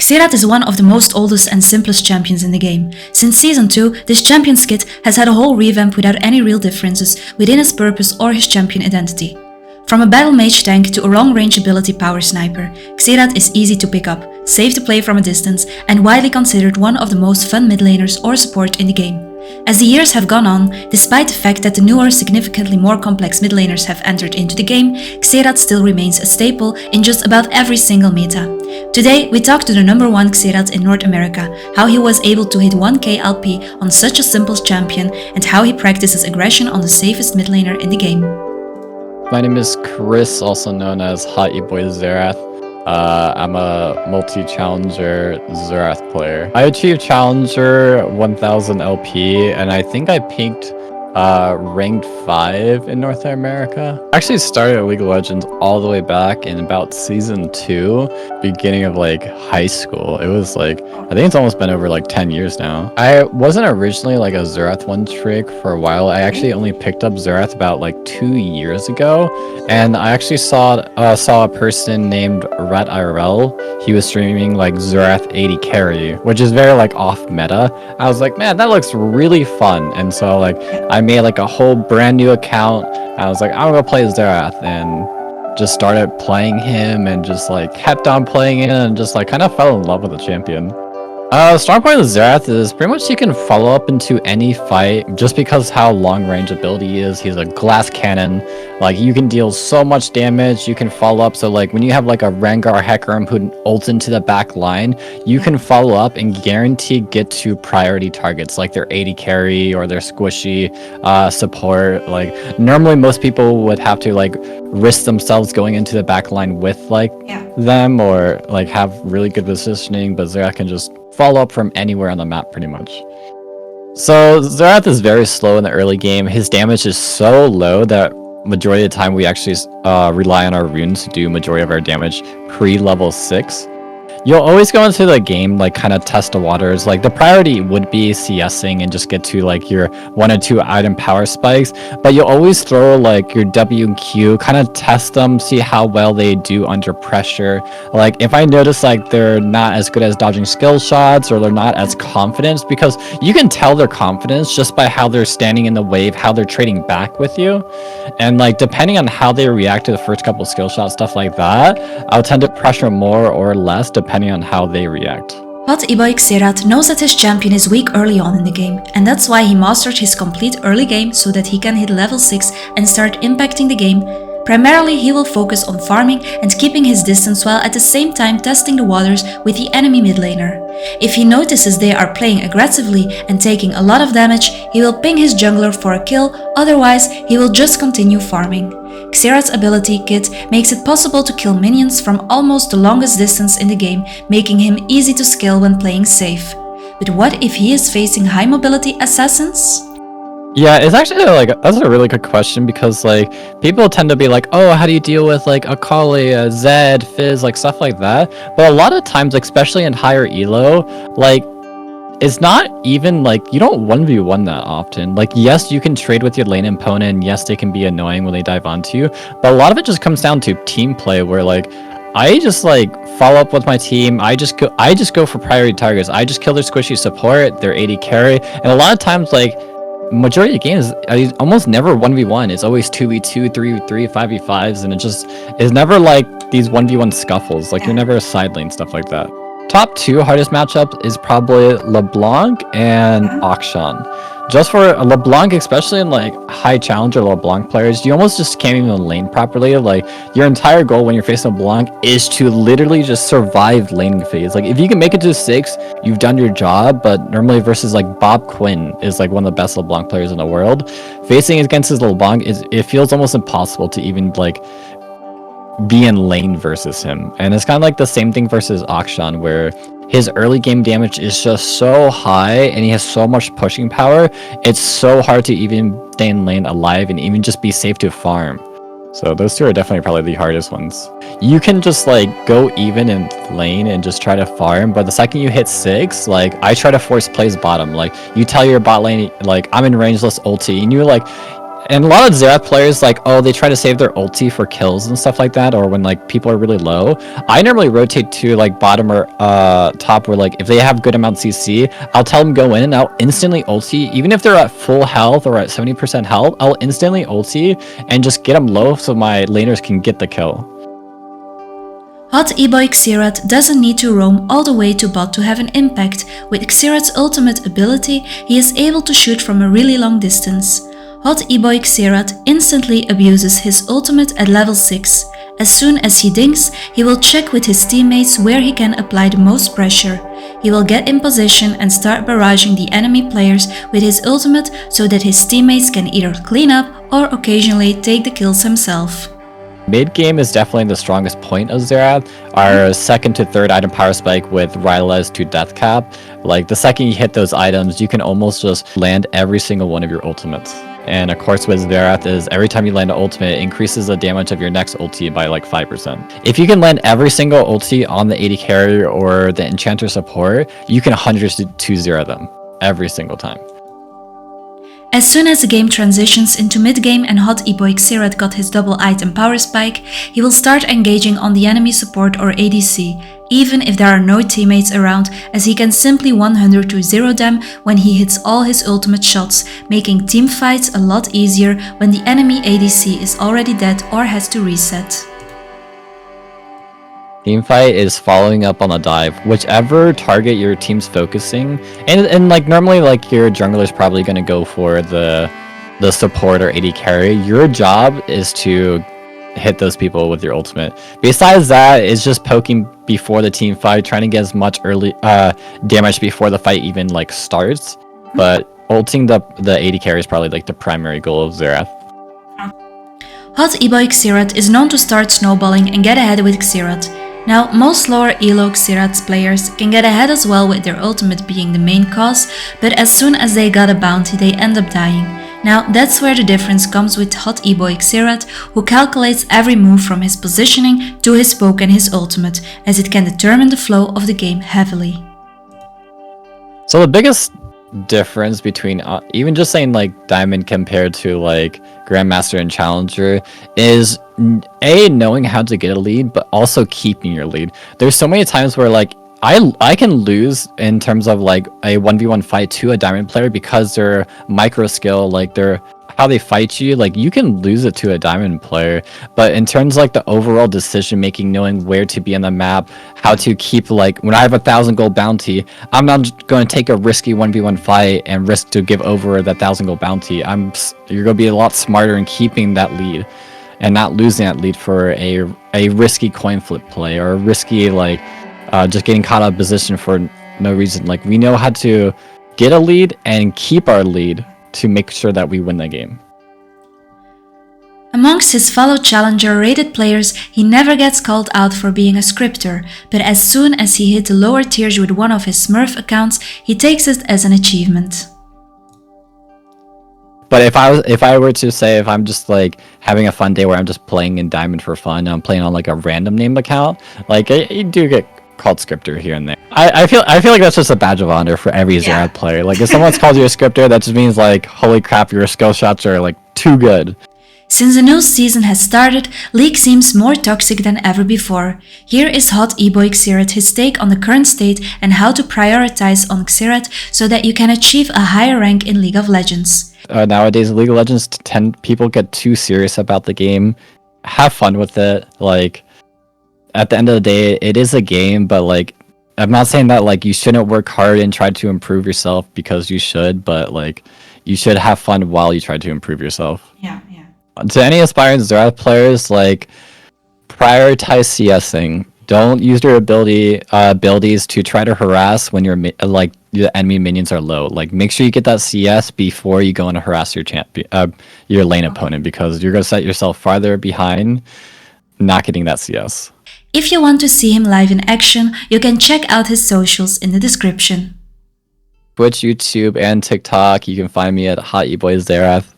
Xerath is one of the most oldest and simplest champions in the game. Since Season 2, this champion's kit has had a whole revamp without any real differences within his purpose or his champion identity. From a battle mage tank to a long-range ability power sniper, Xerath is easy to pick up, safe to play from a distance, and widely considered one of the most fun mid laners or support in the game. As the years have gone on, despite the fact that the newer, significantly more complex mid laners have entered into the game, Xerath still remains a staple in just about every single meta. Today, we talk to the #1 Xerath in North America, how he was able to hit 1k LP on such a simple champion, and how he practices aggression on the safest mid laner in the game. My name is Chris, also known as Hot Eboy Xerath. I'm a multi-Challenger Xerath player. I achieved Challenger 1000 LP, and I think I peaked ranked 5 in North America. I actually started at League of Legends all the way back in about Season 2, beginning of like high school. It was like, I think it's almost been over like 10 years now. I wasn't originally like a Xerath one trick for a while. I actually only picked up Xerath about like 2 years ago, and I actually saw a person named Rat IRL. He was streaming like Xerath 80 carry, which is very like off meta. I was like, man, that looks really fun, and so like I made like a whole brand new account. I was like, I'm gonna play Xerath, and just started playing him and just like kept on playing it and just like kind of fell in love with the champion. Strong point of Xerath is pretty much you can follow up into any fight just because how long range ability he is. He's a glass cannon. Like you can deal so much damage, you can follow up. So like when you have like a Rengar Hecarim who ults into the back line, you can follow up and guarantee get to priority targets like their 80 carry or their squishy support. Like normally most people would have to like risk themselves going into the back line with like them or like have really good positioning, but Xerath can just follow up from anywhere on the map pretty much. So Xerath is very slow in the early game. His damage is so low that majority of the time we actually rely on our runes to do majority of our damage pre-level 6. You'll always go into the game like kind of test the waters. Like the priority would be CSing and just get to like your 1 or 2 item power spikes, but you'll always throw like your W and Q, kind of test them, see how well they do under pressure. Like if I notice like they're not as good as dodging skill shots or they're not as confident, because you can tell their confidence just by how they're standing in the wave, how they're trading back with you. And like depending on how they react to the first couple skill shots, stuff like that, I'll tend to pressure more or less depending on how they react. Hot Eboy Xerath knows that his champion is weak early on in the game, and that's why he mastered his complete early game so that he can hit level 6 and start impacting the game. Primarily, he will focus on farming and keeping his distance while at the same time testing the waters with the enemy mid laner. If he notices they are playing aggressively and taking a lot of damage, he will ping his jungler for a kill, otherwise he will just continue farming. Xerath's ability kit makes it possible to kill minions from almost the longest distance in the game, making him easy to scale when playing safe. But what if he is facing high mobility assassins? Yeah, it's actually like, that's a really good question, because like people tend to be like, oh, how do you deal with like Akali, Zed, Fizz, like stuff like that. But a lot of times, especially in higher elo, like it's not even like you don't 1v1 that often. Like yes, you can trade with your lane opponent, and yes, they can be annoying when they dive onto you, but a lot of it just comes down to team play, where like I just like follow up with my team. I just go for priority targets. I just kill their squishy support, their 80 carry, and a lot of times like majority of games I almost never 1v1. It's always 2v2, 3v3, 5v5s, and it just is never like these 1v1 scuffles. Like you're never a side lane, stuff like that. Top 2 hardest matchups is probably LeBlanc and Akshan. Just for LeBlanc, especially in like high challenger LeBlanc players, you almost just can't even lane properly. Like your entire goal when you're facing LeBlanc is to literally just survive laning phase. Like if you can make it to 6, you've done your job. But normally versus like Bob Quinn is like one of the best LeBlanc players in the world. Facing against his LeBlanc it feels almost impossible to even like be in lane versus him. And it's kind of like the same thing versus Akshan, where his early game damage is just so high and he has so much pushing power, it's so hard to even stay in lane alive and even just be safe to farm. So those 2 are definitely probably the hardest ones. You can just like go even in lane and just try to farm, but the second you hit 6, like I try to force plays bottom. Like you tell your bot lane like I'm in rangeless ulti, and you like And a lot of Xerath players, like, oh, they try to save their ulti for kills and stuff like that, or when like people are really low. I normally rotate to like bottom or top, where like if they have good amount CC, I'll tell them go in and I'll instantly ulti. Even if they're at full health or at 70% health, I'll instantly ulti and just get them low so my laners can get the kill. Hot Eboy Xerath doesn't need to roam all the way to bot to have an impact. With Xerath's ultimate ability, he is able to shoot from a really long distance. Hot Eboy Xerath instantly abuses his ultimate at level 6. As soon as he dinks, he will check with his teammates where he can apply the most pressure. He will get in position and start barraging the enemy players with his ultimate so that his teammates can either clean up or occasionally take the kills himself. Mid game is definitely the strongest point of Xerath. Our second to third item power spike with Rylez to death cap. Like the second you hit those items, you can almost just land every single one of your ultimates. And of course with Xerath is every time you land an ultimate, it increases the damage of your next ulti by like 5%. If you can land every single ulti on the AD carry or the enchanter support, you can 100-2-0 them every single time. As soon as the game transitions into mid-game and Hot Eboy Xerath got his double item power spike, he will start engaging on the enemy support or ADC, even if there are no teammates around, as he can simply 100-0 them when he hits all his ultimate shots, making team fights a lot easier when the enemy ADC is already dead or has to reset. Teamfight is following up on a dive, whichever target your team's focusing, and like normally like your jungler is probably going to go for the support or AD carry. Your job is to hit those people with your ultimate. Besides that, it's just poking before the team fight, trying to get as much early damage before the fight even like starts. But ulting the AD carry is probably like the primary goal of Xerath. Hot Eboy Xerath is known to start snowballing and get ahead with Xerath. Now, most lower elo Xerath players can get ahead as well with their ultimate being the main cause, but as soon as they got a bounty they end up dying. Now, that's where the difference comes with Hot Eboy Xerath, who calculates every move from his positioning to his poke and his ultimate, as it can determine the flow of the game heavily. So the biggest difference between even just saying like Diamond compared to like Grandmaster and Challenger is knowing how to get a lead, but also keeping your lead. There's so many times where like I can lose in terms of like a 1v1 fight to a Diamond player because their micro skill, like their how they fight you, like you can lose it to a Diamond player. But in terms of like the overall decision making, knowing where to be on the map, how to keep like when I have 1,000 gold bounty, I'm not going to take a risky 1v1 fight and risk to give over that 1,000 gold bounty. You're going to be a lot smarter in keeping that lead and not losing that lead for a risky coin flip play or a risky like just getting caught out of position for no reason. Like we know how to get a lead and keep our lead to make sure that we win the game. Amongst his fellow Challenger rated players, he never gets called out for being a scripter, but as soon as he hit the lower tiers with one of his Smurf accounts, he takes it as an achievement. But if I were to say if I'm just like having a fun day where I'm just playing in Diamond for fun, and I'm playing on like a random named account, like you do get called scripter here and there. I feel like that's just a badge of honor for every Xerath player. Like if someone's called you a scripter, that just means like holy crap, your skill shots are like too good. Since the new season has started, League seems more toxic than ever before. Here is Hot Eboy Xerath, his take on the current state and how to prioritize on Xerath so that you can achieve a higher rank in League of Legends. Nowadays, League of Legends, people get too serious about the game. Have fun with it. Like at the end of the day, it is a game, but like I'm not saying that like you shouldn't work hard and try to improve yourself, because you should, but like you should have fun while you try to improve yourself. Yeah. To any aspiring Xerath players, like prioritize CSing. Don't use your abilities to try to harass when like the enemy minions are low. Like make sure you get that CS before you go and harass your lane opponent, because you're gonna set yourself farther behind not getting that CS. If you want to see him live in action, you can check out his socials in the description. Twitch, YouTube, and TikTok. You can find me at Hot Eboy Xerath.